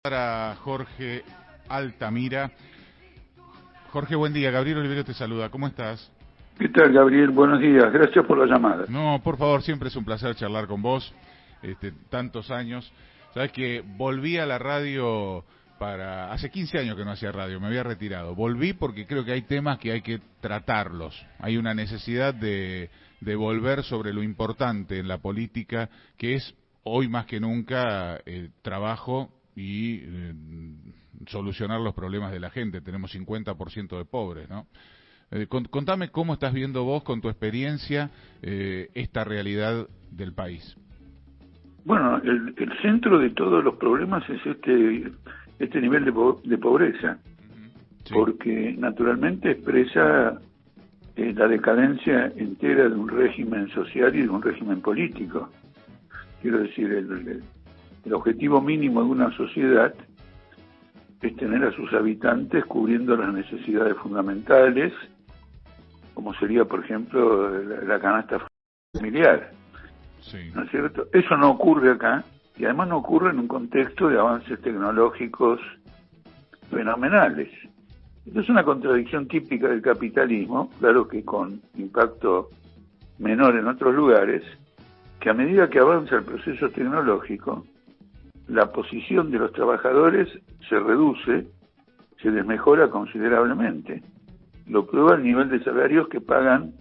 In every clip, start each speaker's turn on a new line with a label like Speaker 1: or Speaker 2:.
Speaker 1: Para Jorge Altamira. Jorge, buen día. Gabriel Olivero te saluda. ¿Cómo estás?
Speaker 2: ¿Qué tal, Gabriel? Buenos días. Gracias por la llamada.
Speaker 1: No, por favor, siempre es un placer charlar con vos. Tantos años. Sabes que volví a la radio hace 15 años que no hacía radio, me había retirado. Volví porque creo que hay temas que hay que tratarlos. Hay una necesidad de volver sobre lo importante en la política, que es hoy más que nunca el trabajo y solucionar los problemas de la gente. Tenemos 50% de pobres, ¿no? Contame cómo estás viendo vos, con tu experiencia, esta realidad del país.
Speaker 2: Bueno, el centro de todos los problemas es este nivel de pobreza, sí. Porque naturalmente expresa la decadencia entera de un régimen social y de un régimen político. Quiero decir, el objetivo mínimo de una sociedad es tener a sus habitantes cubriendo las necesidades fundamentales, como sería, por ejemplo, la canasta familiar. Sí. ¿No es cierto? Eso no ocurre acá, y además no ocurre en un contexto de avances tecnológicos fenomenales. Esto es una contradicción típica del capitalismo, claro que con impacto menor en otros lugares, que a medida que avanza el proceso tecnológico, la posición de los trabajadores se reduce, se desmejora considerablemente. Lo prueba el nivel de salarios que pagan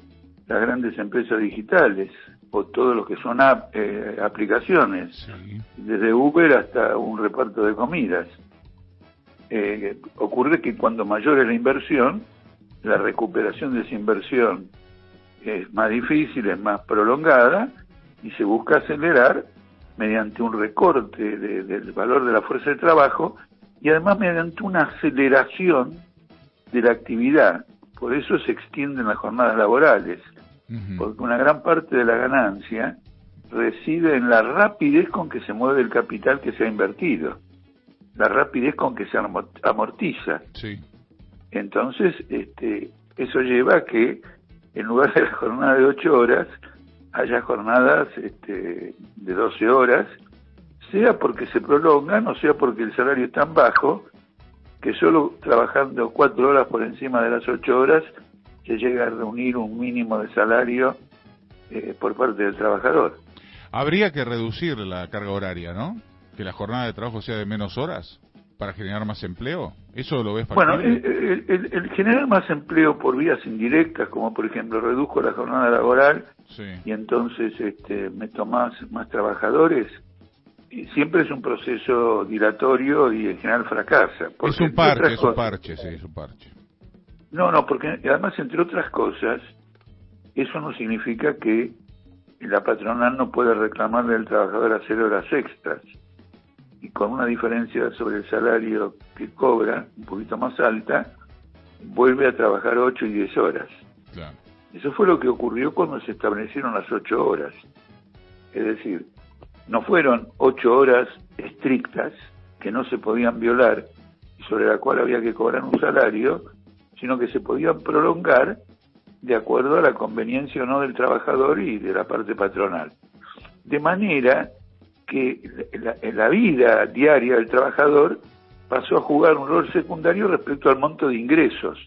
Speaker 2: las grandes empresas digitales, o todo lo que son aplicaciones, sí. Desde Uber hasta un reparto de comidas. Ocurre que cuando mayor es la inversión, la recuperación de esa inversión es más difícil, es más prolongada, y se busca acelerar mediante un recorte del valor de la fuerza de trabajo, y además mediante una aceleración de la actividad. Por eso se extienden las jornadas laborales, porque una gran parte de la ganancia reside en la rapidez con que se mueve el capital que se ha invertido, la rapidez con que se amortiza. Sí. Entonces, eso lleva a que en lugar de la jornada de 8 horas, haya jornadas de 12 horas, sea porque se prolongan o sea porque el salario es tan bajo que solo trabajando 4 horas por encima de las 8 horas se llega a reunir un mínimo de salario por parte del trabajador.
Speaker 1: Habría que reducir la carga horaria, ¿no? Que la jornada de trabajo sea de menos horas para generar más empleo. ¿Eso lo ves factible?
Speaker 2: Bueno, el generar más empleo por vías indirectas, como por ejemplo reduzco la jornada laboral, sí. Y entonces meto más trabajadores, siempre es un proceso dilatorio y en general fracasa.
Speaker 1: Es un parche, sí, es un parche.
Speaker 2: No, porque además, entre otras cosas, eso no significa que la patronal no pueda reclamarle al trabajador hacer horas extras, y con una diferencia sobre el salario que cobra, un poquito más alta, vuelve a trabajar 8 y 10 horas. Claro. Eso fue lo que ocurrió cuando se establecieron las 8 horas. Es decir, no fueron 8 horas estrictas, que no se podían violar, y sobre la cual había que cobrar un salario, sino que se podían prolongar de acuerdo a la conveniencia o no del trabajador y de la parte patronal. De manera que la vida diaria del trabajador pasó a jugar un rol secundario respecto al monto de ingresos.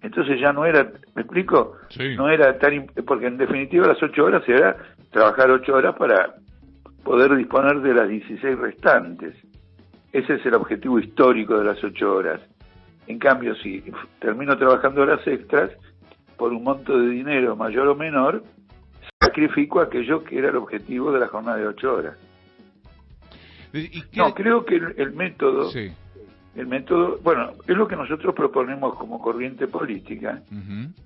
Speaker 2: Entonces ya no era, ¿me explico? Sí. No era tan, porque en definitiva las 8 horas era trabajar 8 horas para poder disponer de las 16 restantes. Ese es el objetivo histórico de las 8 horas. En cambio, si termino trabajando horas extras, por un monto de dinero mayor o menor, sacrifico aquello que era el objetivo de la jornada de 8 horas. No, creo que el método, sí. Bueno, es lo que nosotros proponemos como corriente política.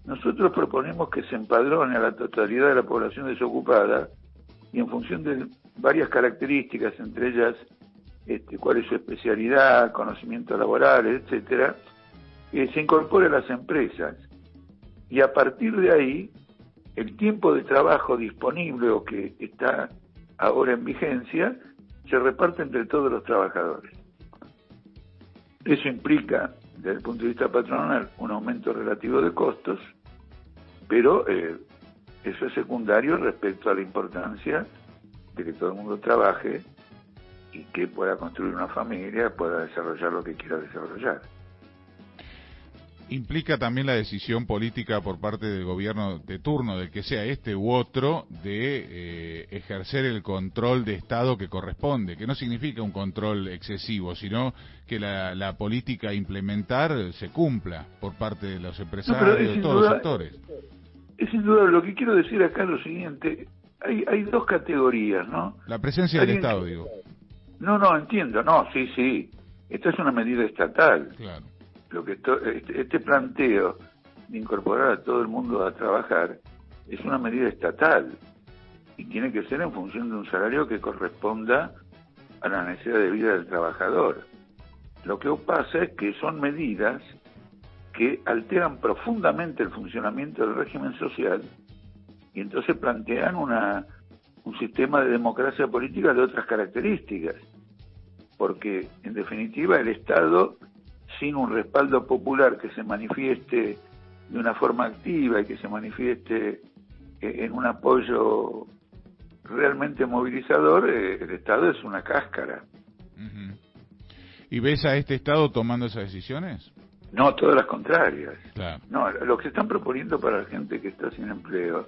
Speaker 2: Nosotros proponemos que se empadrone a la totalidad de la población desocupada, y en función de varias características, entre ellas cuál es su especialidad, conocimientos laborales, etcétera, se incorpore a las empresas, y a partir de ahí el tiempo de trabajo disponible o que está ahora en vigencia se reparte entre todos los trabajadores. Eso implica, desde el punto de vista patronal, un aumento relativo de costos, pero eso es secundario respecto a la importancia de que todo el mundo trabaje y que pueda construir una familia, pueda desarrollar lo que quiera desarrollar.
Speaker 1: Implica también la decisión política por parte del gobierno de turno, del que sea este u otro, de ejercer el control de Estado que corresponde, que no significa un control excesivo, sino que la política a implementar se cumpla por parte de los empresarios, de todos los sectores.
Speaker 2: Es sin duda, lo que quiero decir acá es lo siguiente, hay dos categorías, ¿no?
Speaker 1: La presencia del Estado, digo.
Speaker 2: No, entiendo, no, sí, esta es una medida estatal.
Speaker 1: Claro.
Speaker 2: Lo que este planteo de incorporar a todo el mundo a trabajar es una medida estatal y tiene que ser en función de un salario que corresponda a la necesidad de vida del trabajador. Lo que pasa es que son medidas que alteran profundamente el funcionamiento del régimen social y entonces plantean un sistema de democracia política de otras características, porque en definitiva el Estado, sin un respaldo popular que se manifieste de una forma activa y que se manifieste en un apoyo realmente movilizador, el Estado es una cáscara.
Speaker 1: Uh-huh. ¿Y ves a este Estado tomando esas decisiones?
Speaker 2: No, todas las contrarias.
Speaker 1: Claro.
Speaker 2: No, lo que se están proponiendo para la gente que está sin empleo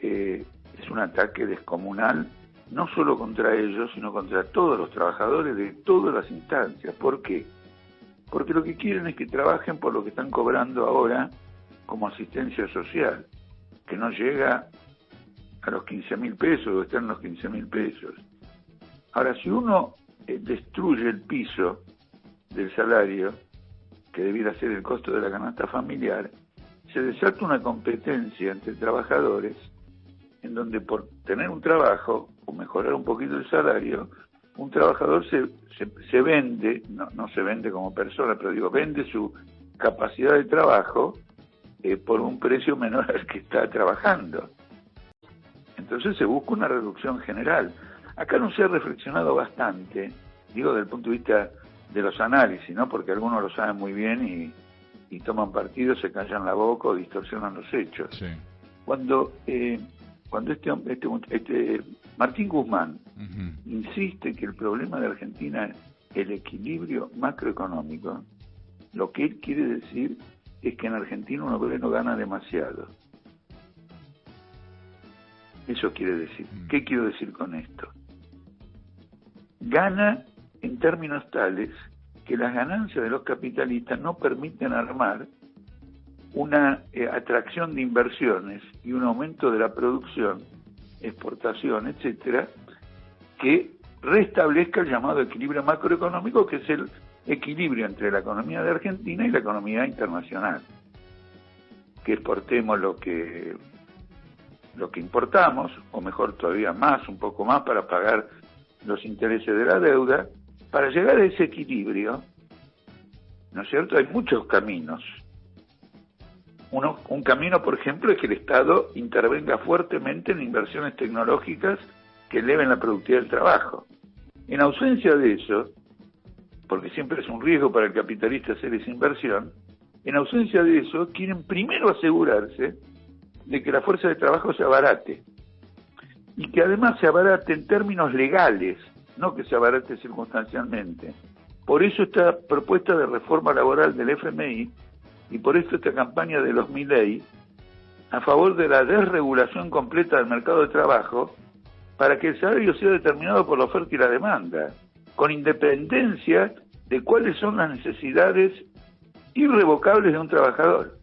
Speaker 2: es un ataque descomunal, no solo contra ellos, sino contra todos los trabajadores de todas las instancias. ¿Por qué? Porque lo que quieren es que trabajen por lo que están cobrando ahora como asistencia social, que no llega a los 15.000 pesos, o está en los 15.000 pesos. Ahora, si uno destruye el piso del salario, que debiera ser el costo de la canasta familiar, se desata una competencia entre trabajadores en donde por tener un trabajo o mejorar un poquito el salario, un trabajador se vende, no se vende como persona, pero digo, vende su capacidad de trabajo por un precio menor al que está trabajando. Entonces se busca una reducción general. Acá no se ha reflexionado bastante, digo, desde el punto de vista de los análisis, ¿no? Porque algunos lo saben muy bien y toman partido, se callan la boca o distorsionan los hechos.
Speaker 1: Sí.
Speaker 2: Cuando Martín Guzmán
Speaker 1: Uh-huh.
Speaker 2: insiste que el problema de Argentina es el equilibrio macroeconómico, lo que él quiere decir es que en Argentina un obrero gana demasiado. Eso quiere decir. ¿Qué quiero decir con esto? Gana en términos tales que las ganancias de los capitalistas no permiten armar una atracción de inversiones y un aumento de la producción, exportación, etcétera, que restablezca el llamado equilibrio macroeconómico, que es el equilibrio entre la economía de Argentina y la economía internacional. Que exportemos lo que importamos, o mejor todavía más, un poco más, para pagar los intereses de la deuda. Para llegar a ese equilibrio, ¿no es cierto?, hay muchos caminos. Un camino, por ejemplo, es que el Estado intervenga fuertemente en inversiones tecnológicas que eleven la productividad del trabajo. En ausencia de eso, porque siempre es un riesgo para el capitalista hacer esa inversión, en ausencia de eso, quieren primero asegurarse de que la fuerza de trabajo se abarate. Y que además se abarate en términos legales, no que se abarate circunstancialmente. Por eso esta propuesta de reforma laboral del FMI y por eso esta campaña de los Milei a favor de la desregulación completa del mercado de trabajo, para que el salario sea determinado por la oferta y la demanda, con independencia de cuáles son las necesidades irrevocables de un trabajador.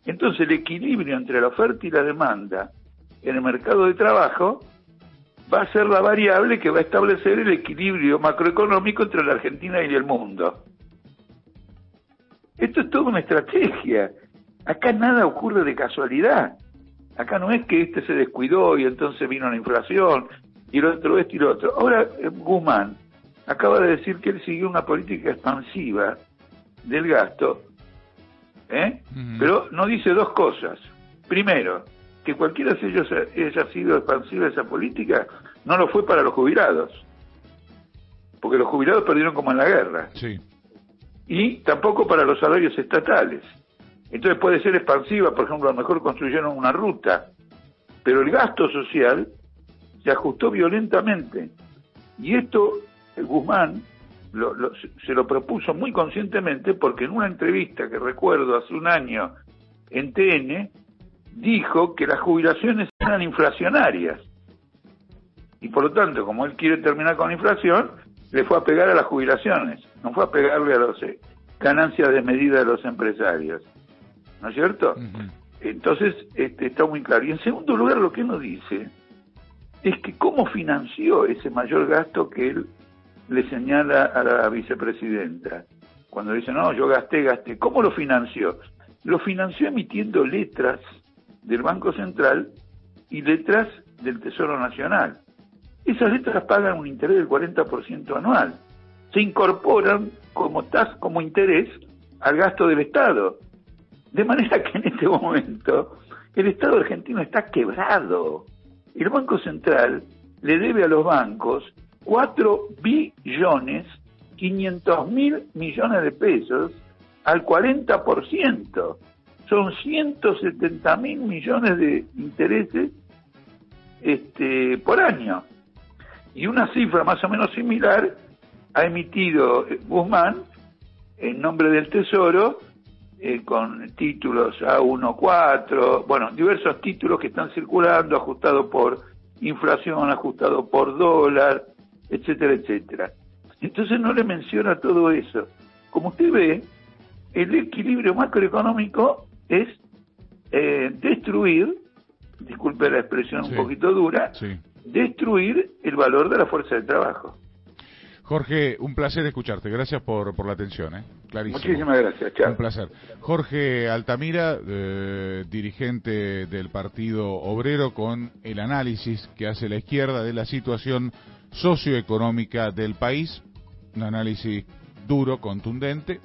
Speaker 2: Entonces el equilibrio entre la oferta y la demanda en el mercado de trabajo va a ser la variable que va a establecer el equilibrio macroeconómico entre la Argentina y el mundo. Esto es toda una estrategia. Acá nada ocurre de casualidad. Acá no es que este se descuidó y entonces vino la inflación y el otro esto y lo otro. Ahora Guzmán acaba de decir que él siguió una política expansiva del gasto,
Speaker 1: Uh-huh.
Speaker 2: Pero no dice dos cosas. Primero, que cualquiera de ellos haya sido expansiva esa política, no lo fue para los jubilados, porque los jubilados perdieron como en la guerra.
Speaker 1: Sí.
Speaker 2: Y tampoco para los salarios estatales. Entonces puede ser expansiva, por ejemplo, a lo mejor construyeron una ruta, pero el gasto social se ajustó violentamente. Y esto, Guzmán se lo propuso muy conscientemente, porque en una entrevista que recuerdo hace un año en TN, dijo que las jubilaciones eran inflacionarias. Y por lo tanto, como él quiere terminar con la inflación, le fue a pegar a las jubilaciones, no fue a pegarle a las ganancias desmedidas de los empresarios. ¿No es cierto? Uh-huh. Entonces, está muy claro. Y en segundo lugar, lo que él nos dice es que cómo financió ese mayor gasto que él le señala a la vicepresidenta. Cuando dice, no, yo gasté. ¿Cómo lo financió? Lo financió emitiendo letras del Banco Central y letras del Tesoro Nacional. Esas letras pagan un interés del 40% anual. Se incorporan como interés al gasto del Estado. De manera que en este momento el Estado argentino está quebrado. El Banco Central le debe a los bancos 4.500.000.000.000 de pesos al 40%. Son 170.000 millones de intereses por año. Y una cifra más o menos similar ha emitido Guzmán en nombre del Tesoro, con títulos A14, bueno, diversos títulos que están circulando, ajustado por inflación, ajustado por dólar, etcétera, etcétera. Entonces no le menciona todo eso. Como usted ve, el equilibrio macroeconómico es destruir, disculpe la expresión un poquito dura, destruir el valor de la fuerza de trabajo.
Speaker 1: Jorge, un placer escucharte. Gracias por la atención. Clarísimo.
Speaker 2: Muchísimas gracias. Chao.
Speaker 1: Un placer. Jorge Altamira, dirigente del Partido Obrero, con el análisis que hace la izquierda de la situación socioeconómica del país. Un análisis duro, contundente.